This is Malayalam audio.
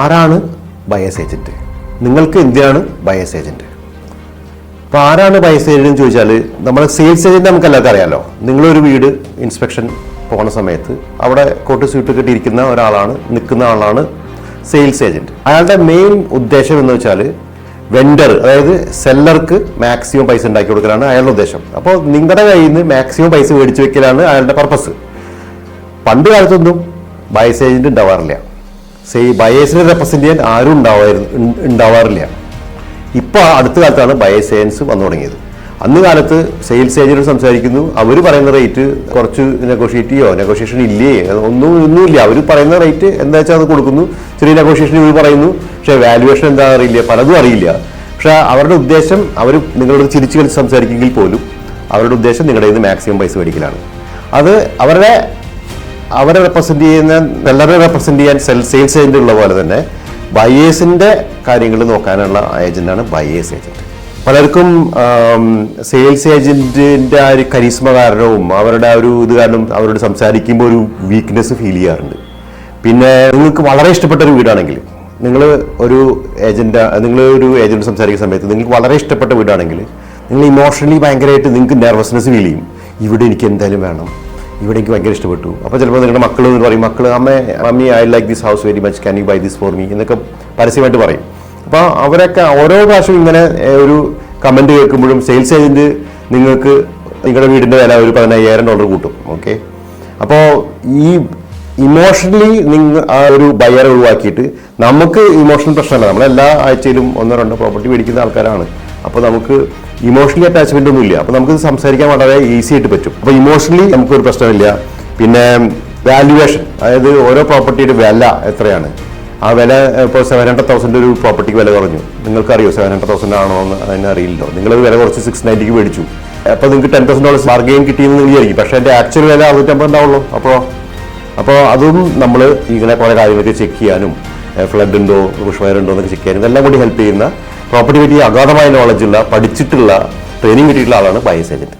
ആരാണ് ബയേഴ്സ് ഏജന്റ്? നിങ്ങൾക്ക് എന്തിനാണ് ബയേഴ്സ് ഏജന്റ്? അപ്പോൾ ആരാണ് ബയേഴ്സ് ഏജന്റ് എന്ന് ചോദിച്ചാൽ, നമ്മൾ സെയിൽസ് ഏജന്റ് നമുക്ക് എല്ലാവർക്കും അറിയാമല്ലോ. നിങ്ങളൊരു വീട് ഇൻസ്പെക്ഷൻ പോകുന്ന സമയത്ത് അവിടെ കോട്ട് സ്യൂട്ട് കെട്ടിയിരിക്കുന്ന നിൽക്കുന്ന ആളാണ് സെയിൽസ് ഏജന്റ്. അയാളുടെ മെയിൻ ഉദ്ദേശം എന്ന് വെച്ചാൽ വെണ്ടർ, അതായത് സെല്ലർക്ക് മാക്സിമം പൈസ ഉണ്ടാക്കി കൊടുക്കലാണ് അയാളുടെ ഉദ്ദേശം. അപ്പോൾ നിങ്ങളുടെ കയ്യിൽ നിന്ന് മാക്സിമം പൈസ മേടിച്ചു വെക്കലാണ് അയാളുടെ പർപ്പസ്. പണ്ട് കാലത്തൊന്നും ബയേഴ്സ് ഏജന്റ് ഉണ്ടാവാറില്ല. ബയേഴ്സിനെ റെപ്രസെന്റ് ചെയ്യാൻ ആരും ഉണ്ടാവാറില്ല. ഇപ്പോൾ അടുത്ത കാലത്താണ് ബയേഴ്സ് ഏജൻസ് വന്നു തുടങ്ങിയത്. അന്ന് കാലത്ത് സെയിൽസ് ഏജന്റ് സംസാരിക്കുന്നു, അവർ പറയുന്ന റേറ്റ് കുറച്ച് നെഗോഷിയേഷൻ ഇല്ലേ, ഒന്നുമില്ല. അവർ പറയുന്ന റേറ്റ് എന്താ വെച്ചാൽ അത് കൊടുക്കുന്നു, ചെറിയ നെഗോഷിയേഷൻ ഇവർ പറയുന്നു. പക്ഷേ വാല്യുവേഷൻ എന്താ അറിയില്ല, പലതും അറിയില്ല. പക്ഷെ അവരുടെ ഉദ്ദേശം, അവർ നിങ്ങളോട് ചിരിച്ചു കളിച്ച് സംസാരിക്കുമെങ്കിൽ പോലും അവരുടെ ഉദ്ദേശം നിങ്ങളുടെ കയ്യിൽ നിന്ന് മാക്സിമം പൈസ മേടിക്കലാണ്. അത് അവരെ റെപ്രസെന്റ് ചെയ്യുന്ന, എല്ലാവരെയും റെപ്രസെന്റ് ചെയ്യാൻ സെയിൽസ് ഏജന്റ് ഉള്ള പോലെ തന്നെ ബയേഴ്സിന്റെ കാര്യങ്ങൾ നോക്കാനുള്ള ഏജന്റാണ് ബയേഴ്സ് ഏജന്റ്. പലർക്കും സെയിൽസ് ഏജന്റിന്റെ ആ ഒരു കരിസ്മ കാരണവും അവരുടെ ഒരു ഇത് കാരണം അവരോട് സംസാരിക്കുമ്പോൾ ഒരു വീക്ക്നെസ് ഫീൽ ചെയ്യാറുണ്ട്. പിന്നെ നിങ്ങൾക്ക് വളരെ ഇഷ്ടപ്പെട്ട ഒരു വീടാണെങ്കിൽ, നിങ്ങൾ ഒരു ഏജന്റ് സംസാരിക്കുന്ന സമയത്ത് നിങ്ങൾക്ക് വളരെ ഇഷ്ടപ്പെട്ട വീടാണെങ്കിൽ നിങ്ങൾ ഇമോഷണലി ഭയങ്കരമായിട്ട് നിങ്ങൾക്ക് നെർവസ്നെസ് ഫീൽ ചെയ്യും. ഇവിടെ എനിക്ക് എന്തായാലും വേണം, ഇവിടെ എനിക്ക് ഭയങ്കര ഇഷ്ടപ്പെട്ടു. അപ്പോൾ ചിലപ്പോൾ നിങ്ങളുടെ മക്കൾ എന്ന് പറയും, mummy I like this house very much, can you buy this for me എന്നൊക്കെ പരസ്യമായിട്ട് പറയും. അപ്പോൾ അവരൊക്കെ ഓരോ പ്രാവശ്യം ഇങ്ങനെ ഒരു കമൻറ്റ് കേൾക്കുമ്പോഴും സെയിൽസ് ഏജന്റ് നിങ്ങൾക്ക് നിങ്ങളുടെ വീടിൻ്റെ വില ഒരു $15,000 കൂട്ടും. ഓക്കെ, അപ്പോൾ ഈ ഇമോഷണലി നിങ്ങൾ ആ ഒരു ബയറെ ഒഴിവാക്കിയിട്ട്, നമുക്ക് ഇമോഷണൽ പ്രശ്നമല്ല, നമ്മളെല്ലാ ആഴ്ചയിലും 1-2 പ്രോപ്പർട്ടി മേടിക്കുന്ന ആൾക്കാരാണ്. അപ്പോൾ നമുക്ക് ഇമോഷണലി അറ്റാച്ച്മെന്റ് ഒന്നും ഇല്ല. അപ്പോൾ നമുക്ക് സംസാരിക്കാൻ വളരെ ഈസി ആയിട്ട് പറ്റും. അപ്പോൾ ഇമോഷണലി നമുക്കൊരു പ്രശ്നമില്ല. പിന്നെ വാല്യുവേഷൻ, അതായത് ഓരോ പ്രോപ്പർട്ടിയുടെ വില എത്രയാണ്, ആ വില ഇപ്പോൾ 700,000 ഒരു പ്രോപ്പർട്ടിക്ക് വില കുറഞ്ഞു. നിങ്ങൾക്കറിയോ 700,000 ആണോ എന്ന് അതിനെ അറിയില്ലല്ലോ. നിങ്ങളത് വില കുറച്ച് 690 മേടിച്ചു. അപ്പോൾ നിങ്ങൾക്ക് $10,000 ബാർഗെയിൻ കിട്ടിയെന്ന് വിചാരിക്കും. പക്ഷേ എൻ്റെ ആക്ച്വൽ വില 650 ഉണ്ടാവുള്ളൂ. അപ്പോൾ അതും നമ്മൾ ഇങ്ങനെ കുറേ കാര്യങ്ങളൊക്കെ ചെക്ക് ചെയ്യാനും, ഫ്ലഡ് ഉണ്ടോ ബുഷ് ഫയർ ഉണ്ടോ എന്നൊക്കെ ചെക്ക് ചെയ്യാനും ഇതെല്ലാം കൂടി ഹെൽപ്പ് ചെയ്യുന്ന, പ്രോപ്പർട്ടി പറ്റി അഗാധമായ നോളജുള്ള, പഠിച്ചിട്ടുള്ള, ട്രെയിനിങ് കിട്ടിയിട്ടുള്ള ആളാണ് ബയേഴ്സ് ഏജന്റ്.